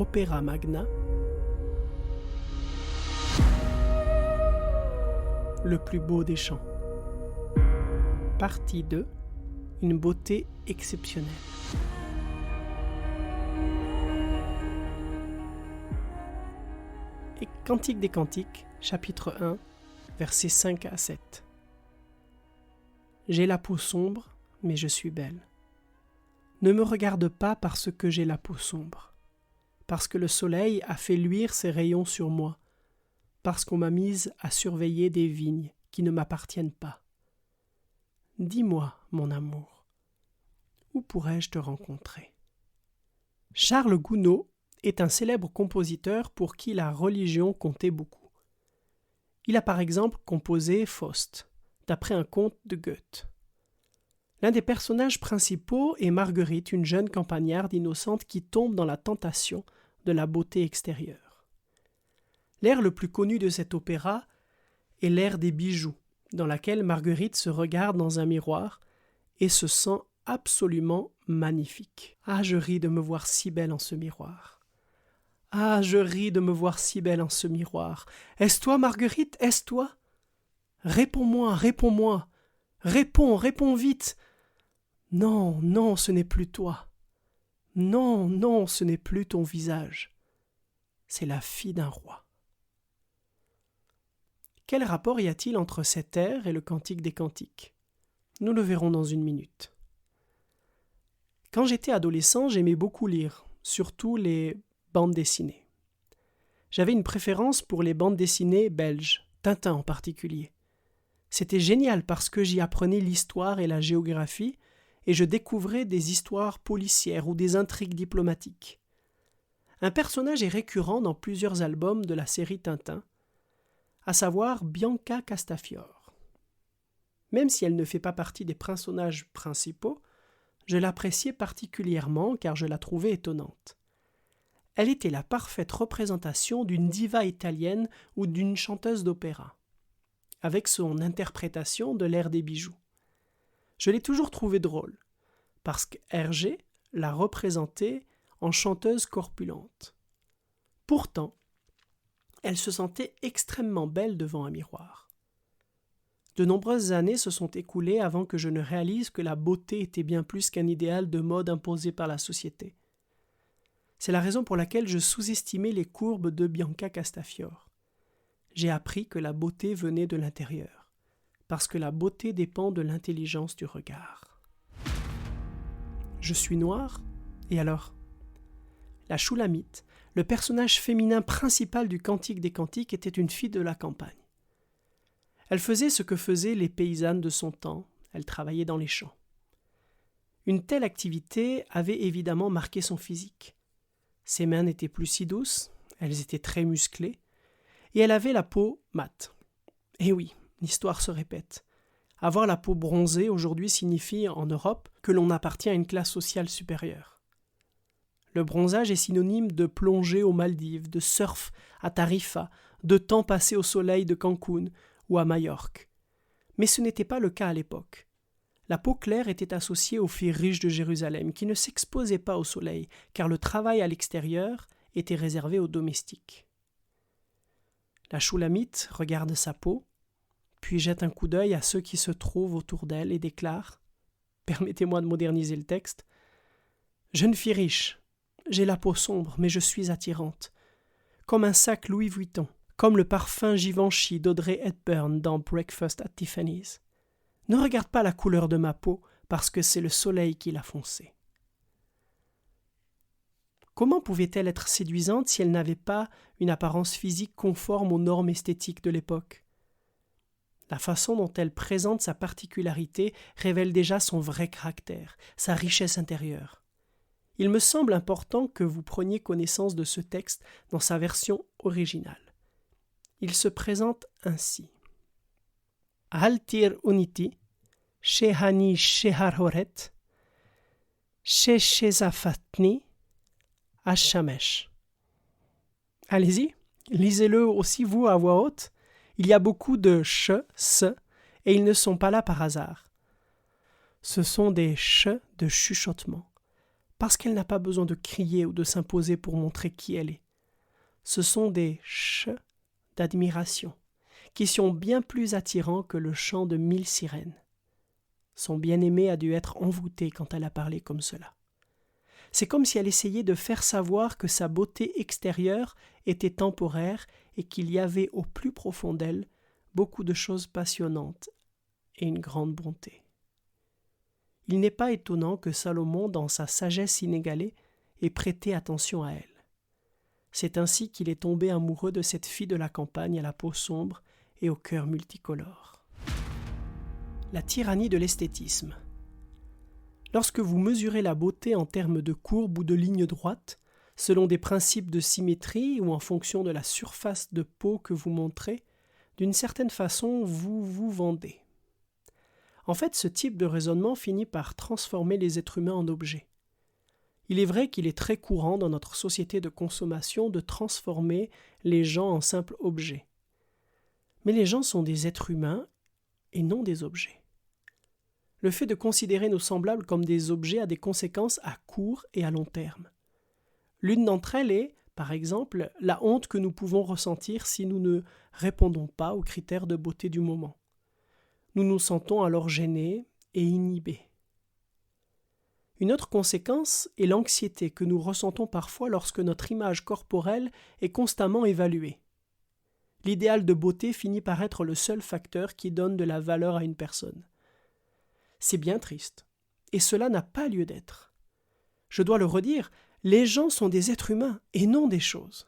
Opéra Magna, le plus beau des chants. Partie 2, une beauté exceptionnelle. Et Cantique des Cantiques, chapitre 1, versets 5 à 7. J'ai la peau sombre, mais je suis belle. Ne me regarde pas parce que j'ai la peau sombre, parce que le soleil a fait luire ses rayons sur moi, parce qu'on m'a mise à surveiller des vignes qui ne m'appartiennent pas. Dis-moi, mon amour, où pourrais-je te rencontrer? Charles Gounod est un célèbre compositeur pour qui la religion comptait beaucoup. Il a par exemple composé Faust, d'après un conte de Goethe. L'un des personnages principaux est Marguerite, une jeune campagnarde innocente qui tombe dans la tentation de la beauté extérieure. L'air le plus connu de cet opéra est l'air des bijoux, dans laquelle Marguerite se regarde dans un miroir et se sent absolument magnifique. Ah, je ris de me voir si belle en ce miroir. Ah, je ris de me voir si belle en ce miroir. Est-ce toi, Marguerite? Est-ce toi? Réponds-moi, réponds-moi. Réponds, réponds vite. Non, non, ce n'est plus toi. Non, non, ce n'est plus ton visage. C'est la fille d'un roi. Quel rapport y a-t-il entre cet air et le Cantique des Cantiques? Nous le verrons dans une minute. Quand j'étais adolescent, j'aimais beaucoup lire, surtout les bandes dessinées. J'avais une préférence pour les bandes dessinées belges, Tintin en particulier. C'était génial parce que j'y apprenais l'histoire et la géographie et je découvrais des histoires policières ou des intrigues diplomatiques. Un personnage est récurrent dans plusieurs albums de la série Tintin, à savoir Bianca Castafiore. Même si elle ne fait pas partie des personnages principaux, je l'appréciais particulièrement car je la trouvais étonnante. Elle était la parfaite représentation d'une diva italienne ou d'une chanteuse d'opéra, avec son interprétation de l'air des bijoux. Je l'ai toujours trouvée drôle, parce qu'Hergé l'a représentée en chanteuse corpulente. Pourtant, elle se sentait extrêmement belle devant un miroir. De nombreuses années se sont écoulées avant que je ne réalise que la beauté était bien plus qu'un idéal de mode imposé par la société. C'est la raison pour laquelle je sous-estimais les courbes de Bianca Castafiore. J'ai appris que la beauté venait de l'intérieur, parce que la beauté dépend de l'intelligence du regard. Je suis noire, et alors? La Shulamite, le personnage féminin principal du Cantique des Cantiques, était une fille de la campagne. Elle faisait ce que faisaient les paysannes de son temps, elle travaillait dans les champs. Une telle activité avait évidemment marqué son physique. Ses mains n'étaient plus si douces, elles étaient très musclées, et elle avait la peau mate. Et oui, l'histoire se répète. Avoir la peau bronzée aujourd'hui signifie, en Europe, que l'on appartient à une classe sociale supérieure. Le bronzage est synonyme de plongée aux Maldives, de surf à Tarifa, de temps passé au soleil de Cancun ou à Majorque. Mais ce n'était pas le cas à l'époque. La peau claire était associée aux filles riches de Jérusalem, qui ne s'exposaient pas au soleil, car le travail à l'extérieur était réservé aux domestiques. La Shulamite regarde sa peau, puis jette un coup d'œil à ceux qui se trouvent autour d'elle et déclare, permettez-moi de moderniser le texte, « Jeune fille riche, j'ai la peau sombre, mais je suis attirante, comme un sac Louis Vuitton, comme le parfum Givenchy d'Audrey Hepburn dans Breakfast at Tiffany's. Ne regarde pas la couleur de ma peau, parce que c'est le soleil qui l'a foncée. » Comment pouvait-elle être séduisante si elle n'avait pas une apparence physique conforme aux normes esthétiques de l'époque? La façon dont elle présente sa particularité révèle déjà son vrai caractère, sa richesse intérieure. Il me semble important que vous preniez connaissance de ce texte dans sa version originale. Il se présente ainsi. Haltir uniti, shehani sheharhoret, shezafatni, ashamesh. Allez-y, lisez-le aussi vous à voix haute. Il y a beaucoup de « ch », « s » et ils ne sont pas là par hasard. Ce sont des « ch » de chuchotement, parce qu'elle n'a pas besoin de crier ou de s'imposer pour montrer qui elle est. Ce sont des ch d'admiration, qui sont bien plus attirants que le chant de 1000 sirènes. Son bien-aimé a dû être envoûté quand elle a parlé comme cela. C'est comme si elle essayait de faire savoir que sa beauté extérieure était temporaire et qu'il y avait au plus profond d'elle beaucoup de choses passionnantes et une grande bonté. Il n'est pas étonnant que Salomon, dans sa sagesse inégalée, ait prêté attention à elle. C'est ainsi qu'il est tombé amoureux de cette fille de la campagne à la peau sombre et au cœur multicolore. La tyrannie de l'esthétisme. Lorsque vous mesurez la beauté en termes de courbes ou de lignes droites, selon des principes de symétrie ou en fonction de la surface de peau que vous montrez, d'une certaine façon, vous vous vendez. En fait, ce type de raisonnement finit par transformer les êtres humains en objets. Il est vrai qu'il est très courant dans notre société de consommation de transformer les gens en simples objets. Mais les gens sont des êtres humains et non des objets. Le fait de considérer nos semblables comme des objets a des conséquences à court et à long terme. L'une d'entre elles est, par exemple, la honte que nous pouvons ressentir si nous ne répondons pas aux critères de beauté du moment. Nous nous sentons alors gênés et inhibés. Une autre conséquence est l'anxiété que nous ressentons parfois lorsque notre image corporelle est constamment évaluée. L'idéal de beauté finit par être le seul facteur qui donne de la valeur à une personne. C'est bien triste, et cela n'a pas lieu d'être. Je dois le redire, les gens sont des êtres humains et non des choses.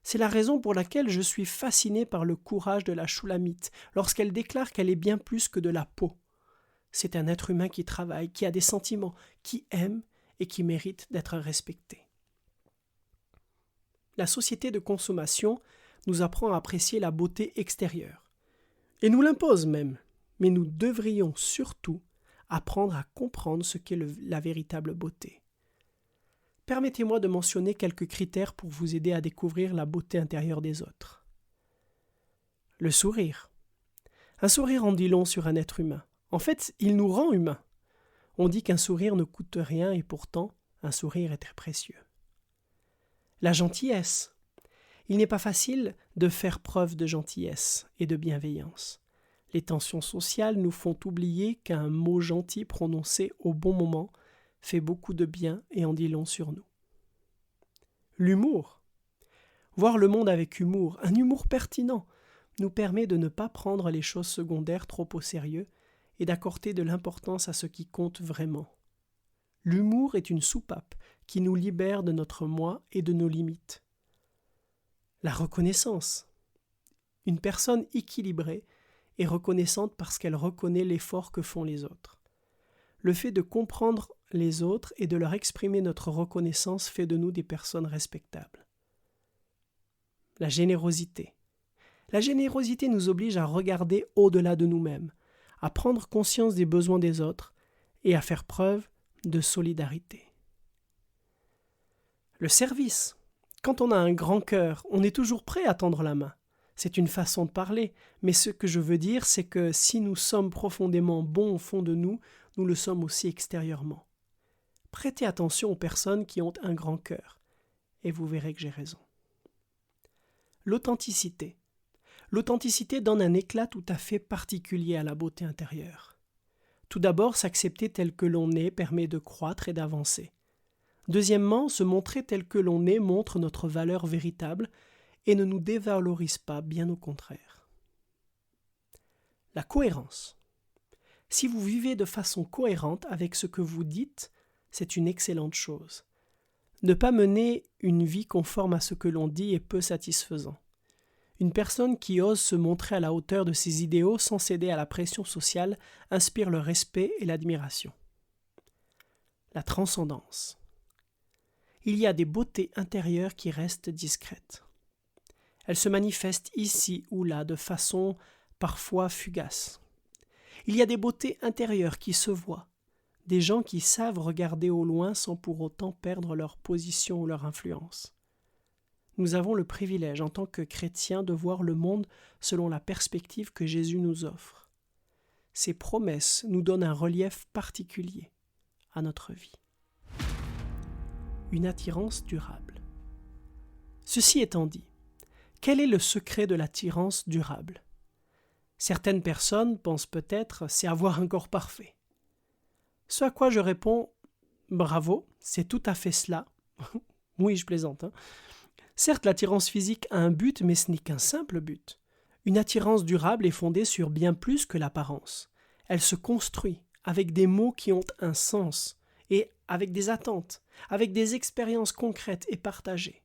C'est la raison pour laquelle je suis fasciné par le courage de la Shulamite lorsqu'elle déclare qu'elle est bien plus que de la peau. C'est un être humain qui travaille, qui a des sentiments, qui aime et qui mérite d'être respecté. La société de consommation nous apprend à apprécier la beauté extérieure, et nous l'impose même. Mais nous devrions surtout apprendre à comprendre ce qu'est la véritable beauté. Permettez-moi de mentionner quelques critères pour vous aider à découvrir la beauté intérieure des autres. Le sourire. Un sourire en dit long sur un être humain. En fait, il nous rend humains. On dit qu'un sourire ne coûte rien et pourtant, un sourire est très précieux. La gentillesse. Il n'est pas facile de faire preuve de gentillesse et de bienveillance. Les tensions sociales nous font oublier qu'un mot gentil prononcé au bon moment fait beaucoup de bien et en dit long sur nous. L'humour. Voir le monde avec humour, un humour pertinent, nous permet de ne pas prendre les choses secondaires trop au sérieux et d'accorder de l'importance à ce qui compte vraiment. L'humour est une soupape qui nous libère de notre moi et de nos limites. La reconnaissance. Une personne équilibrée est reconnaissante parce qu'elle reconnaît l'effort que font les autres. Le fait de comprendre les autres et de leur exprimer notre reconnaissance fait de nous des personnes respectables. La générosité. La générosité nous oblige à regarder au-delà de nous-mêmes, à prendre conscience des besoins des autres et à faire preuve de solidarité. Le service. Quand on a un grand cœur, on est toujours prêt à tendre la main. C'est une façon de parler, mais ce que je veux dire, c'est que si nous sommes profondément bons au fond de nous, nous le sommes aussi extérieurement. Prêtez attention aux personnes qui ont un grand cœur, et vous verrez que j'ai raison. L'authenticité. L'authenticité donne un éclat tout à fait particulier à la beauté intérieure. Tout d'abord, s'accepter tel que l'on est permet de croître et d'avancer. Deuxièmement, se montrer tel que l'on est montre notre valeur véritable et ne nous dévalorise pas, bien au contraire. La cohérence. Si vous vivez de façon cohérente avec ce que vous dites, c'est une excellente chose. Ne pas mener une vie conforme à ce que l'on dit est peu satisfaisant. Une personne qui ose se montrer à la hauteur de ses idéaux sans céder à la pression sociale inspire le respect et l'admiration. La transcendance. Il y a des beautés intérieures qui restent discrètes. Elles se manifestent ici ou là de façon parfois fugace. Il y a des beautés intérieures qui se voient, des gens qui savent regarder au loin sans pour autant perdre leur position ou leur influence. Nous avons le privilège en tant que chrétiens de voir le monde selon la perspective que Jésus nous offre. Ces promesses nous donnent un relief particulier à notre vie. une attirance durable. Ceci étant dit, quel est le secret de l'attirance durable? Certaines personnes pensent peut-être c'est avoir un corps parfait. Ce à quoi je réponds « Bravo, c'est tout à fait cela. » Oui, je plaisante. Certes, l'attirance physique a un but, mais ce n'est qu'un simple but. Une attirance durable est fondée sur bien plus que l'apparence. Elle se construit avec des mots qui ont un sens et avec des attentes, avec des expériences concrètes et partagées.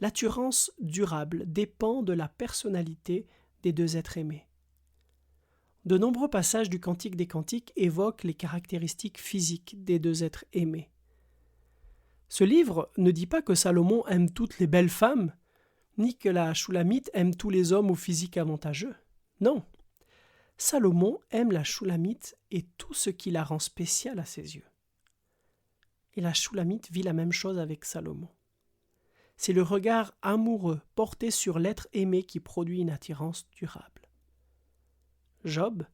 L'attirance durable dépend de la personnalité des deux êtres aimés. De nombreux passages du Cantique des Cantiques évoquent les caractéristiques physiques des deux êtres aimés. Ce livre ne dit pas que Salomon aime toutes les belles femmes, ni que la Shulamite aime tous les hommes au physique avantageux. Non. Salomon aime la Shulamite et tout ce qui la rend spéciale à ses yeux. Et la Shulamite vit la même chose avec Salomon. C'est le regard amoureux porté sur l'être aimé qui produit une attirance durable. Job,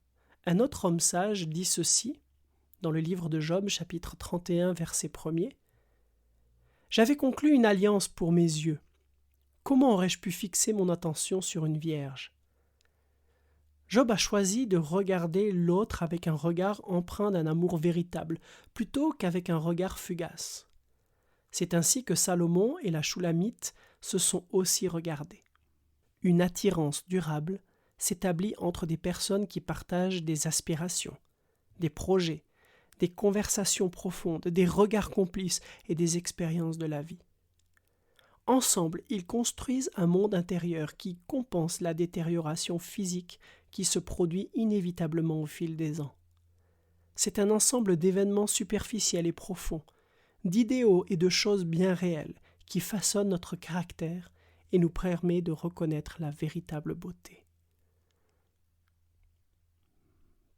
un autre homme sage, dit ceci dans le livre de Job, chapitre 31, verset 1er. « J'avais conclu une alliance pour mes yeux. Comment aurais-je pu fixer mon attention sur une vierge ?» Job a choisi de regarder l'autre avec un regard empreint d'un amour véritable, plutôt qu'avec un regard fugace. C'est ainsi que Salomon et la Shulamite se sont aussi regardés. Une attirance durable s'établit entre des personnes qui partagent des aspirations, des projets, des conversations profondes, des regards complices et des expériences de la vie. Ensemble, ils construisent un monde intérieur qui compense la détérioration physique qui se produit inévitablement au fil des ans. C'est un ensemble d'événements superficiels et profonds, d'idéaux et de choses bien réelles qui façonnent notre caractère et nous permet de reconnaître la véritable beauté.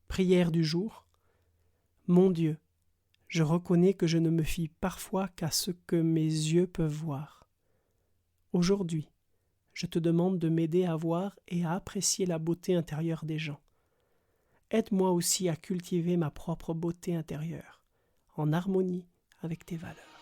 Prière du jour. Mon Dieu, je reconnais que je ne me fie parfois qu'à ce que mes yeux peuvent voir. Aujourd'hui, je te demande de m'aider à voir et à apprécier la beauté intérieure des gens. Aide-moi aussi à cultiver ma propre beauté intérieure, en harmonie avec tes valeurs.